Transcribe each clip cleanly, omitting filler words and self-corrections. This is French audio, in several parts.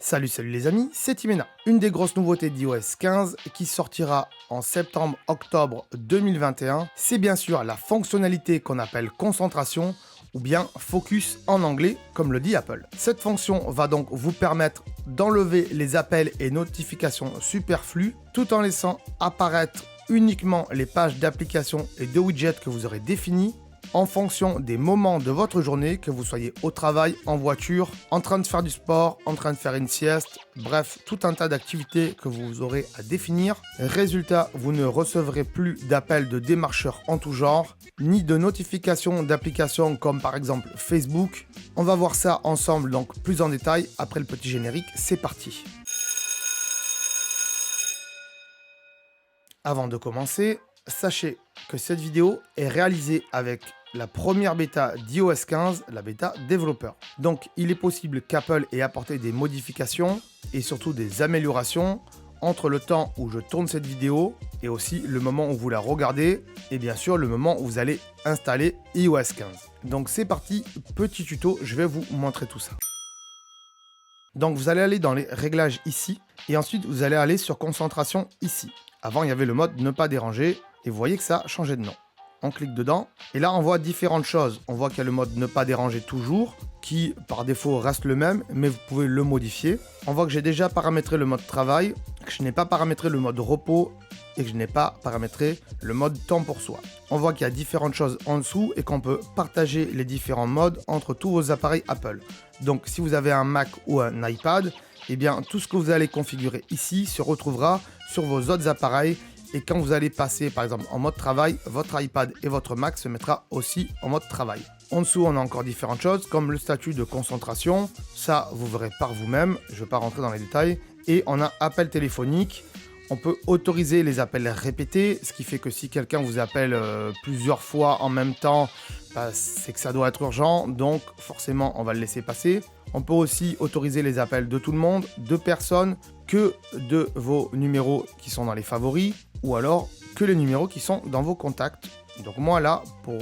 Salut les amis, c'est Timena. Une des grosses nouveautés d'iOS 15 qui sortira en septembre-octobre 2021, c'est bien sûr la fonctionnalité qu'on appelle concentration ou bien focus en anglais comme le dit Apple. Cette fonction va donc vous permettre d'enlever les appels et notifications superflues tout en laissant apparaître uniquement les pages d'applications et de widgets que vous aurez définies en fonction des moments de votre journée, que vous soyez au travail, en voiture, en train de faire du sport, en train de faire une sieste, bref, tout un tas d'activités que vous aurez à définir. Résultat, vous ne recevrez plus d'appels de démarcheurs en tout genre, ni de notifications d'applications comme par exemple Facebook. On va voir ça ensemble donc plus en détail après le petit générique, c'est parti. Avant de commencer, sachez que cette vidéo est réalisée avec la première bêta d'iOS 15, la bêta développeur. Donc il est possible qu'Apple ait apporté des modifications et surtout des améliorations entre le temps où je tourne cette vidéo et aussi le moment où vous la regardez et bien sûr le moment où vous allez installer iOS 15. Donc c'est parti, petit tuto, je vais vous montrer tout ça. Donc vous allez aller dans les réglages ici et ensuite vous allez aller sur concentration ici. Avant il y avait le mode ne pas déranger et vous voyez que ça a changé de nom. On clique dedans et là on voit différentes choses. On voit qu'il y a le mode ne pas déranger toujours qui par défaut reste le même mais vous pouvez le modifier. On voit que j'ai déjà paramétré le mode travail, que je n'ai pas paramétré le mode repos et que je n'ai pas paramétré le mode temps pour soi. On voit qu'il y a différentes choses en dessous et qu'on peut partager les différents modes entre tous vos appareils Apple. Donc si vous avez un Mac ou un iPad, eh bien tout ce que vous allez configurer ici se retrouvera sur vos autres appareils. Et quand vous allez passer par exemple en mode travail, votre iPad et votre Mac se mettra aussi en mode travail. En dessous, on a encore différentes choses comme le statut de concentration. Ça, vous verrez par vous-même. Je ne vais pas rentrer dans les détails. Et on a appel téléphonique. On peut autoriser les appels répétés, ce qui fait que si quelqu'un vous appelle plusieurs fois en même temps, c'est que ça doit être urgent. Donc forcément, on va le laisser passer. On peut aussi autoriser les appels de tout le monde, de personnes, que de vos numéros qui sont dans les favoris, ou alors que les numéros qui sont dans vos contacts. Donc moi là, pour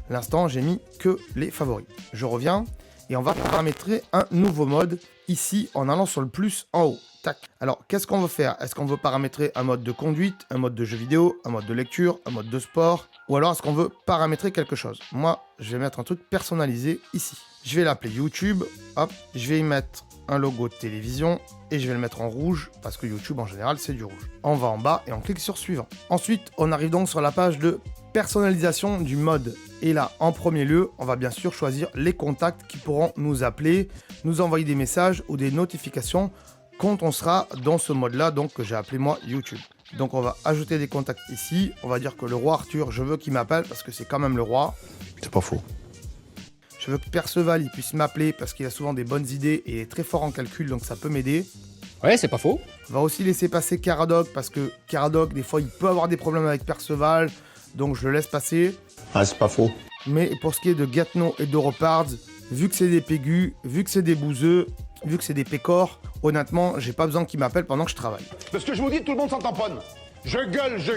l'instant, j'ai mis que les favoris. Je reviens et on va paramétrer un nouveau mode ici en allant sur le plus en haut. Tac. Alors qu'est-ce qu'on veut faire? Est-ce qu'on veut paramétrer un mode de conduite, un mode de jeu vidéo, un mode de lecture, un mode de sport? Ou alors est-ce qu'on veut paramétrer quelque chose? Moi, je vais mettre un truc personnalisé ici. Je vais l'appeler YouTube. Hop, je vais y mettre un logo de télévision et je vais le mettre en rouge parce que YouTube en général c'est du rouge. On va en bas et on clique sur suivant. Ensuite, on arrive donc sur la page de personnalisation du mode. Et là, en premier lieu, on va bien sûr choisir les contacts qui pourront nous appeler, nous envoyer des messages ou des notifications quand on sera dans ce mode-là, donc que j'ai appelé moi YouTube. Donc on va ajouter des contacts ici. On va dire que le roi Arthur, je veux qu'il m'appelle parce que c'est quand même le roi. C'est pas faux. Je veux que Perceval il puisse m'appeler parce qu'il a souvent des bonnes idées et il est très fort en calcul, donc ça peut m'aider. Ouais, c'est pas faux. On va aussi laisser passer Caradoc parce que Caradoc, des fois, il peut avoir des problèmes avec Perceval, donc je le laisse passer. Ah, c'est pas faux. Mais pour ce qui est de Gatineau et d'Europards, vu que c'est des pégus, vu que c'est des bouseux, vu que c'est des pécores, honnêtement, j'ai pas besoin qu'ils m'appellent pendant que je travaille. Parce que je vous dis, tout le monde s'en tamponne. Je gueule, je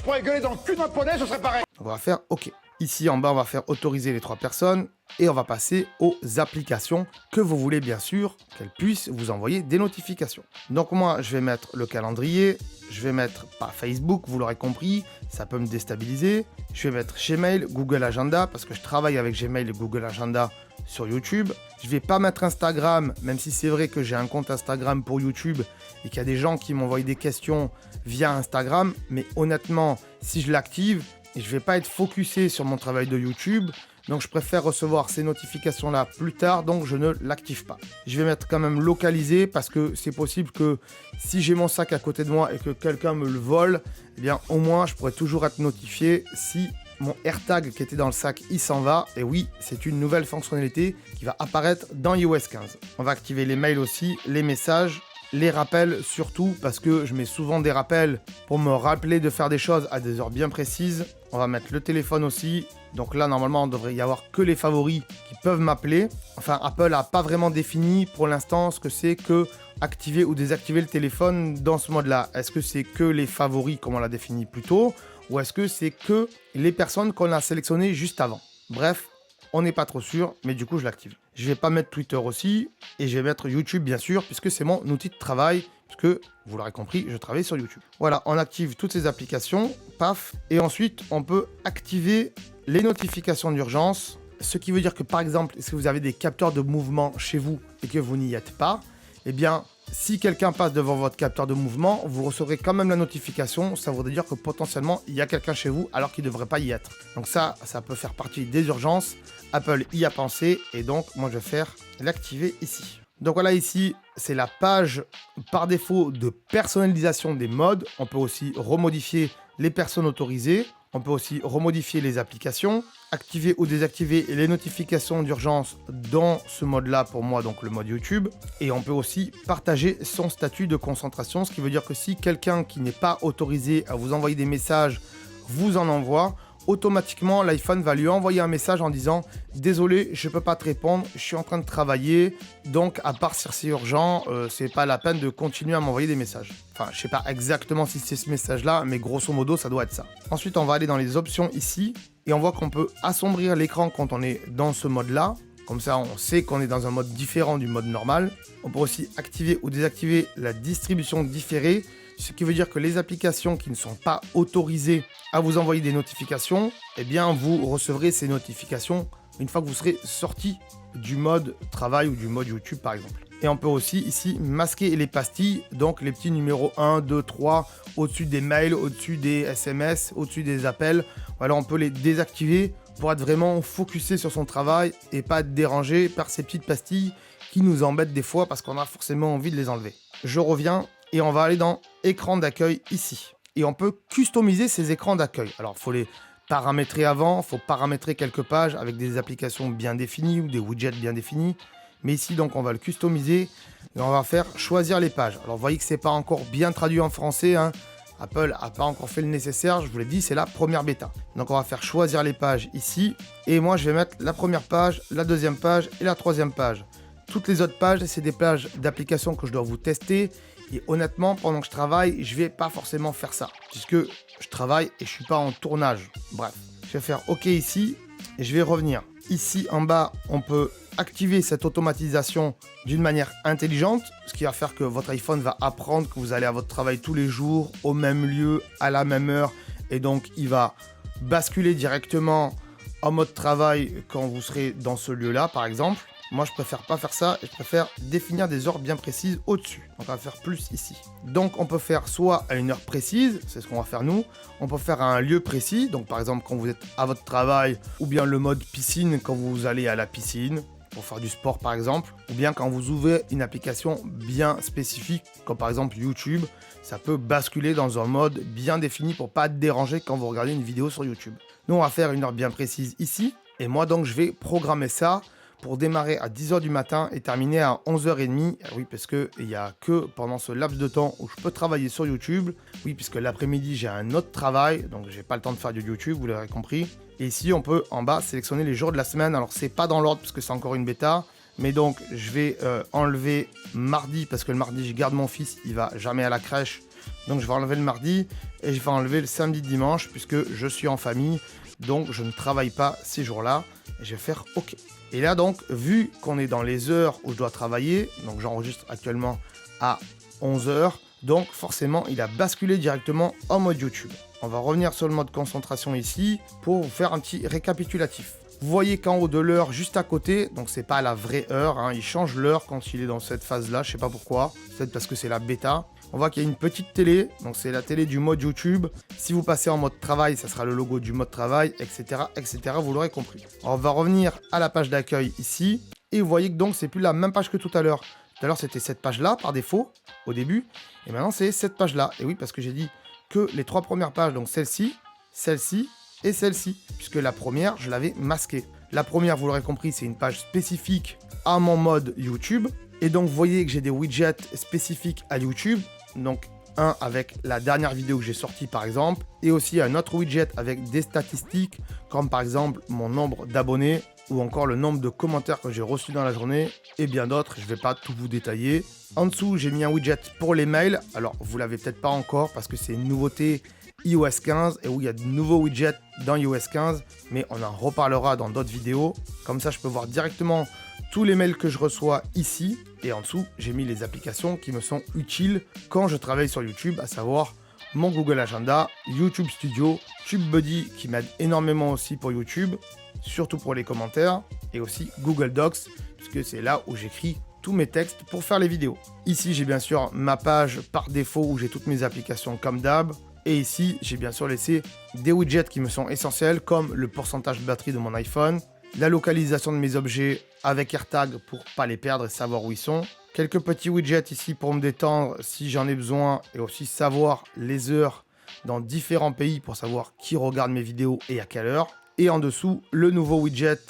pourrais gueuler dans le cul d'un poney, ce serait pareil. On va faire OK. Ici, en bas, on va faire autoriser les 3 personnes et on va passer aux applications que vous voulez bien sûr qu'elles puissent vous envoyer des notifications. Donc moi, je vais mettre le calendrier, je vais mettre pas Facebook, vous l'aurez compris, ça peut me déstabiliser. Je vais mettre Gmail, Google Agenda parce que je travaille avec Gmail et Google Agenda sur YouTube. Je vais pas mettre Instagram, même si c'est vrai que j'ai un compte Instagram pour YouTube et qu'il y a des gens qui m'envoient des questions via Instagram, mais honnêtement, si je l'active, et je ne vais pas être focusé sur mon travail de YouTube, donc je préfère recevoir ces notifications-là plus tard, donc je ne l'active pas. Je vais mettre quand même localisé parce que c'est possible que si j'ai mon sac à côté de moi et que quelqu'un me le vole, eh bien au moins je pourrais toujours être notifié si mon AirTag qui était dans le sac, il s'en va. Et oui, c'est une nouvelle fonctionnalité qui va apparaître dans iOS 15. On va activer les mails aussi, les messages, les rappels surtout parce que je mets souvent des rappels pour me rappeler de faire des choses à des heures bien précises. On va mettre le téléphone aussi. Donc là, normalement, on devrait y avoir que les favoris qui peuvent m'appeler. Enfin, Apple n'a pas vraiment défini pour l'instant ce que c'est que activer ou désactiver le téléphone dans ce mode-là. Est-ce que c'est que les favoris comme on l'a défini plus tôt ou est-ce que c'est que les personnes qu'on a sélectionnées juste avant? Bref, on n'est pas trop sûr, mais du coup je l'active. Je vais pas mettre Twitter aussi, et je vais mettre YouTube bien sûr, puisque c'est mon outil de travail, puisque vous l'aurez compris, je travaille sur YouTube. Voilà, on active toutes ces applications, paf, et ensuite on peut activer les notifications d'urgence, ce qui veut dire que par exemple, si vous avez des capteurs de mouvement chez vous et que vous n'y êtes pas, eh bien, si quelqu'un passe devant votre capteur de mouvement, vous recevrez quand même la notification. Ça voudrait dire que potentiellement, il y a quelqu'un chez vous alors qu'il ne devrait pas y être. Donc ça peut faire partie des urgences. Apple y a pensé et donc moi je vais faire l'activer ici. Donc voilà, ici, c'est la page par défaut de personnalisation des modes. On peut aussi remodifier les personnes autorisées. On peut aussi remodifier les applications, activer ou désactiver les notifications d'urgence dans ce mode-là, pour moi, donc le mode YouTube. Et on peut aussi partager son statut de concentration, ce qui veut dire que si quelqu'un qui n'est pas autorisé à vous envoyer des messages vous en envoie, automatiquement l'iPhone va lui envoyer un message en disant « Désolé, je ne peux pas te répondre, je suis en train de travailler, donc à part si c'est urgent, c'est pas la peine de continuer à m'envoyer des messages. » Enfin, je sais pas exactement si c'est ce message-là, mais grosso modo, ça doit être ça. Ensuite, on va aller dans les options ici, et on voit qu'on peut assombrir l'écran quand on est dans ce mode-là. Comme ça, on sait qu'on est dans un mode différent du mode normal. On peut aussi activer ou désactiver la distribution différée, ce qui veut dire que les applications qui ne sont pas autorisées à vous envoyer des notifications, eh bien, vous recevrez ces notifications une fois que vous serez sorti du mode travail ou du mode YouTube, par exemple. Et on peut aussi, ici, masquer les pastilles, donc les petits numéros 1, 2, 3, au-dessus des mails, au-dessus des SMS, au-dessus des appels. Voilà, on peut les désactiver pour être vraiment focusé sur son travail et pas être dérangé par ces petites pastilles qui nous embêtent des fois parce qu'on a forcément envie de les enlever. Je reviens et on va aller dans écran d'accueil ici. Et on peut customiser ces écrans d'accueil. Alors, il faut les paramétrer avant, il faut paramétrer quelques pages avec des applications bien définies ou des widgets bien définis. Mais ici, donc, on va le customiser et on va faire choisir les pages. Alors, vous voyez que ce n'est pas encore bien traduit en français, hein. Apple n'a pas encore fait le nécessaire, je vous l'ai dit, c'est la première bêta. Donc, on va faire choisir les pages ici. Et moi, je vais mettre la première page, la deuxième page et la troisième page. Toutes les autres pages, c'est des pages d'applications que je dois vous tester. Et honnêtement, pendant que je travaille, je ne vais pas forcément faire ça. Puisque je travaille et je ne suis pas en tournage. Bref, je vais faire OK ici et je vais revenir. Ici, en bas, on peut activer cette automatisation d'une manière intelligente, ce qui va faire que votre iPhone va apprendre que vous allez à votre travail tous les jours, au même lieu, à la même heure. Et donc, il va basculer directement en mode travail quand vous serez dans ce lieu-là, par exemple. Moi, je préfère pas faire ça et je préfère définir des heures bien précises au-dessus. Donc, on va faire plus ici. Donc, on peut faire soit à une heure précise, c'est ce qu'on va faire nous. On peut faire à un lieu précis, donc par exemple quand vous êtes à votre travail, ou bien le mode piscine quand vous allez à la piscine, pour faire du sport par exemple, ou bien quand vous ouvrez une application bien spécifique, comme par exemple YouTube, ça peut basculer dans un mode bien défini pour pas être dérangé quand vous regardez une vidéo sur YouTube. Nous, on va faire une heure bien précise ici, et moi donc je vais programmer ça pour démarrer à 10h du matin et terminer à 11h30. Oui, parce qu'il n'y a que pendant ce laps de temps où je peux travailler sur YouTube. Oui, puisque l'après-midi, j'ai un autre travail, donc j'ai pas le temps de faire du YouTube, vous l'aurez compris. Et ici, on peut en bas sélectionner les jours de la semaine. Alors, c'est pas dans l'ordre parce que c'est encore une bêta. Mais donc, je vais enlever mardi parce que le mardi, je garde mon fils, il va jamais à la crèche. Donc, je vais enlever le mardi et je vais enlever le samedi, dimanche puisque je suis en famille. Donc, je ne travaille pas ces jours-là. Et je vais faire OK. Et là, donc, vu qu'on est dans les heures où je dois travailler, donc j'enregistre actuellement à 11h, donc forcément, il a basculé directement en mode YouTube. On va revenir sur le mode concentration ici pour vous faire un petit récapitulatif. Vous voyez qu'en haut de l'heure, juste à côté, donc c'est pas la vraie heure, hein, il change l'heure quand il est dans cette phase-là, je sais pas pourquoi, peut-être parce que c'est la bêta. On voit qu'il y a une petite télé, donc c'est la télé du mode YouTube. Si vous passez en mode travail, ça sera le logo du mode travail, etc., etc., vous l'aurez compris. Alors, on va revenir à la page d'accueil ici, et vous voyez que donc c'est plus la même page que tout à l'heure. Tout à l'heure, c'était cette page-là, par défaut, au début, et maintenant, c'est cette page-là. Et oui, parce que j'ai dit que les trois premières pages, donc celle-ci, celle-ci, et celle-ci, puisque la première, je l'avais masquée. La première, vous l'aurez compris, c'est une page spécifique à mon mode YouTube. Et donc, vous voyez que j'ai des widgets spécifiques à YouTube. Donc, un avec la dernière vidéo que j'ai sortie, par exemple. Et aussi un autre widget avec des statistiques, comme par exemple mon nombre d'abonnés ou encore le nombre de commentaires que j'ai reçus dans la journée et bien d'autres. Je ne vais pas tout vous détailler. En dessous, j'ai mis un widget pour les mails. Alors, vous ne l'avez peut-être pas encore parce que c'est une nouveauté iOS 15 et où il y a de nouveaux widgets dans iOS 15, mais on en reparlera dans d'autres vidéos. Comme ça, je peux voir directement tous les mails que je reçois ici. Et en dessous, j'ai mis les applications qui me sont utiles quand je travaille sur YouTube, à savoir mon Google Agenda, YouTube Studio, TubeBuddy qui m'aide énormément aussi pour YouTube, surtout pour les commentaires, et aussi Google Docs, puisque c'est là où j'écris tous mes textes pour faire les vidéos. Ici, j'ai bien sûr ma page par défaut où j'ai toutes mes applications comme d'hab. Et ici, j'ai bien sûr laissé des widgets qui me sont essentiels, comme le pourcentage de batterie de mon iPhone, la localisation de mes objets avec AirTag pour pas les perdre et savoir où ils sont, quelques petits widgets ici pour me détendre si j'en ai besoin, et aussi savoir les heures dans différents pays pour savoir qui regarde mes vidéos et à quelle heure. Et en dessous, le nouveau widget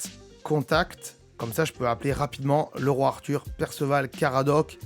Contact. Comme ça, je peux appeler rapidement le roi Arthur, Perceval, Caradoc.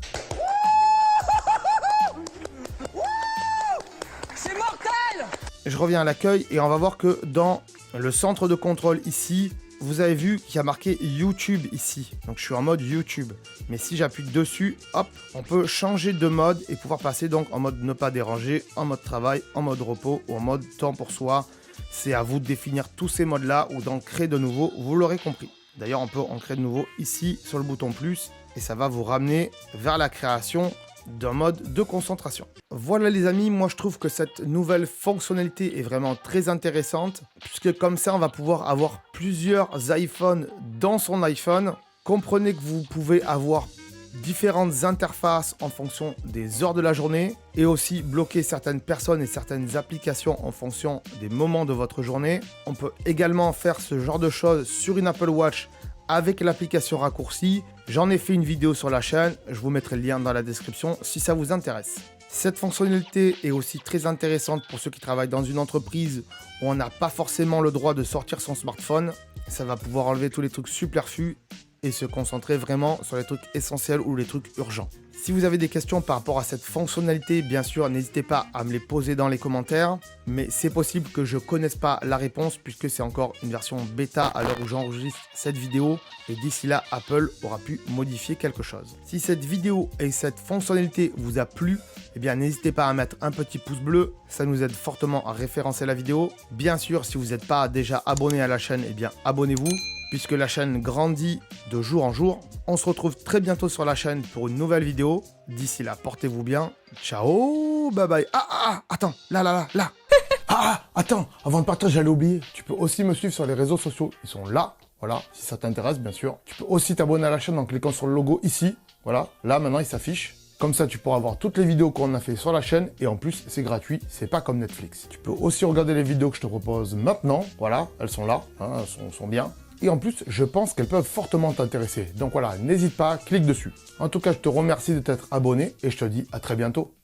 C'est mortel! Je reviens à l'accueil et on va voir que dans le centre de contrôle ici, vous avez vu qu'il y a marqué YouTube ici. Donc je suis en mode YouTube. Mais si j'appuie dessus, hop, on peut changer de mode et pouvoir passer donc en mode ne pas déranger, en mode travail, en mode repos ou en mode temps pour soi. C'est à vous de définir tous ces modes-là ou d'en créer de nouveaux, vous l'aurez compris. D'ailleurs, on peut en créer de nouveau ici sur le bouton plus et ça va vous ramener vers la création d'un mode de concentration. Voilà les amis, moi je trouve que cette nouvelle fonctionnalité est vraiment très intéressante puisque comme ça on va pouvoir avoir plusieurs iPhones dans son iPhone. Comprenez que vous pouvez avoir différentes interfaces en fonction des heures de la journée et aussi bloquer certaines personnes et certaines applications en fonction des moments de votre journée. On peut également faire ce genre de choses sur une Apple Watch avec l'application raccourci. J'en ai fait une vidéo sur la chaîne, je vous mettrai le lien dans la description si ça vous intéresse. Cette fonctionnalité est aussi très intéressante pour ceux qui travaillent dans une entreprise où on n'a pas forcément le droit de sortir son smartphone. Ça va pouvoir enlever tous les trucs superflus et se concentrer vraiment sur les trucs essentiels ou les trucs urgents. Si vous avez des questions par rapport à cette fonctionnalité, bien sûr, n'hésitez pas à me les poser dans les commentaires, mais c'est possible que je ne connaisse pas la réponse puisque c'est encore une version bêta à l'heure où j'enregistre cette vidéo et d'ici là, Apple aura pu modifier quelque chose. Si cette vidéo et cette fonctionnalité vous a plu, eh bien n'hésitez pas à mettre un petit pouce bleu, ça nous aide fortement à référencer la vidéo. Bien sûr, si vous n'êtes pas déjà abonné à la chaîne, eh bien abonnez-vous, puisque la chaîne grandit de jour en jour. On se retrouve très bientôt sur la chaîne pour une nouvelle vidéo. D'ici là, portez-vous bien. Ciao, bye bye. Attends, là. Attends, avant de partir, j'allais oublier. Tu peux aussi me suivre sur les réseaux sociaux. Ils sont là, voilà, si ça t'intéresse, bien sûr. Tu peux aussi t'abonner à la chaîne en cliquant sur le logo ici. Voilà, là, maintenant, il s'affiche. Comme ça, tu pourras voir toutes les vidéos qu'on a fait sur la chaîne. Et en plus, c'est gratuit, c'est pas comme Netflix. Tu peux aussi regarder les vidéos que je te propose maintenant. Voilà, elles sont là, hein, elles sont bien. Et en plus, je pense qu'elles peuvent fortement t'intéresser. Donc voilà, n'hésite pas, clique dessus. En tout cas, je te remercie de t'être abonné et je te dis à très bientôt.